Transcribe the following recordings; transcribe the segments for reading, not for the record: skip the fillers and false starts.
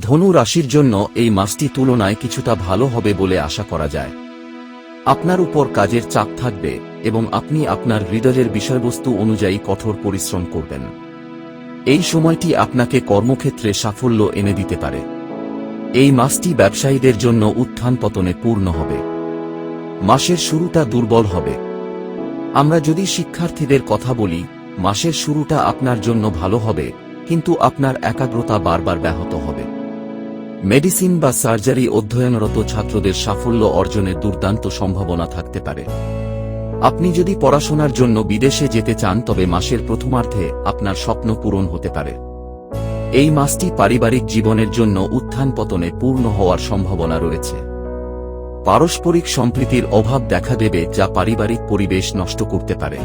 ধনু রাশির জন্য এই মাসটি তুলনায় কিছুটা ভালো হবে বলে আশা করা যায়। আপনার উপর কাজের চাপ থাকবে এবং আপনি আপনার হৃদয়ের বিষয়বস্তু অনুযায়ী কঠোর পরিশ্রম করবেন। এই সময়টি আপনাকে কর্মক্ষেত্রে সাফল্য এনে দিতে পারে। এই মাসটি ব্যবসায়ীদের জন্য উত্থান পতনে পূর্ণ হবে। মাসের শুরুটা দুর্বল হবে। আমরা যদি শিক্ষার্থীদের কথা বলি, মাসের শুরুটা আপনার জন্য ভালো হবে, কিন্তু আপনার একাগ্রতা বারবার ব্যাহত হবে। মেডিসিন বা সার্জারি অধ্যয়নরত ছাত্রদের সাফল্য অর্জনের দুর্দান্ত সম্ভাবনা থাকতে পারে। আপনি যদি পড়াশোনার জন্য বিদেশে যেতে চান তবে মাসের প্রথমার্ধে আপনার স্বপ্ন পূরণ হতে পারে। এই মাসটি পারিবারিক জীবনের জন্য উত্থান পতনে পূর্ণ হওয়ার সম্ভাবনা রয়েছে। পারস্পরিক সম্প্রীতির অভাব দেখা দেবে যা পারিবারিক পরিবেশ নষ্ট করতে পারে।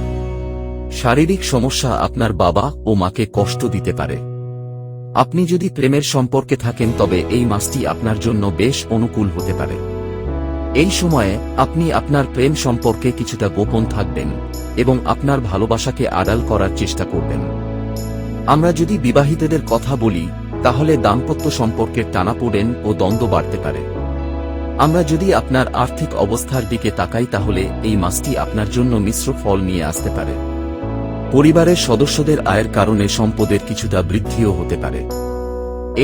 শারীরিক সমস্যা আপনার বাবা ও মাকে কষ্ট দিতে পারে। আপনি যদি প্রেমের সম্পর্কে থাকেন তবে এই মাসটি আপনার জন্য বেশ অনুকূল হতে পারে। এই সময়ে আপনি আপনার প্রেম সম্পর্কে কিছুটা গোপন থাকবেন এবং আপনার ভালোবাসাকে আড়াল করার চেষ্টা করবেন। আমরা যদি বিবাহিতদের কথা বলি, তাহলে দাম্পত্য সম্পর্কের টানাপোড়েন ও দ্বন্দ্ব বাড়তে পারে। আমরা যদি আপনার আর্থিক অবস্থার দিকে তাকাই তাহলে এই মাসটি আপনার জন্য মিশ্র ফল নিয়ে আসতে পারে। পরিবারের সদস্যদের আয়ের কারণে সম্পদের কিছুটা বৃদ্ধিও হতে পারে।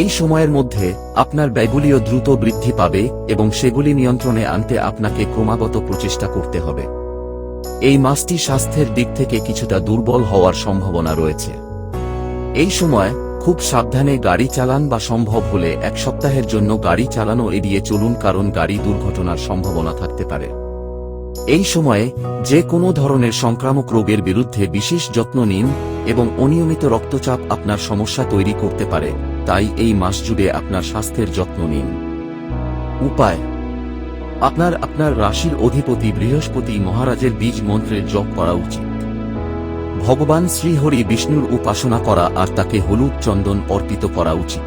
এই সময়ের মধ্যে আপনার ব্যয়গুলিও দ্রুত বৃদ্ধি পাবে এবং সেগুলি নিয়ন্ত্রণে আনতে আপনাকে ক্রমাগত প্রচেষ্টা করতে হবে। এই মাসটি স্বাস্থ্যের দিক থেকে কিছুটা দুর্বল হওয়ার সম্ভাবনা রয়েছে। এই সময় খুব সাবধানে গাড়ি চালান বা সম্ভব হলে এক সপ্তাহের জন্য গাড়ি চালানো এড়িয়ে চলুন, কারণ গাড়ি দুর্ঘটনার সম্ভাবনা থাকতে পারে। এই সময়ে যে কোনো ধরনের সংক্রামক রোগের বিরুদ্ধে বিশেষ যত্ন নিন এবং অনিয়মিত রক্তচাপ আপনার সমস্যা তৈরি করতে পারে, তাই এই মাস জুড়ে আপনার স্বাস্থ্যের যত্ন নিন। উপায়: আপনার রাশির অধিপতি বৃহস্পতি মহারাজের বীজ মন্ত্রের জপ করা উচিত। ভগবান শ্রীহরি বিষ্ণুর উপাসনা করা আর তাকে হলুদ চন্দন অর্পিত করা উচিত।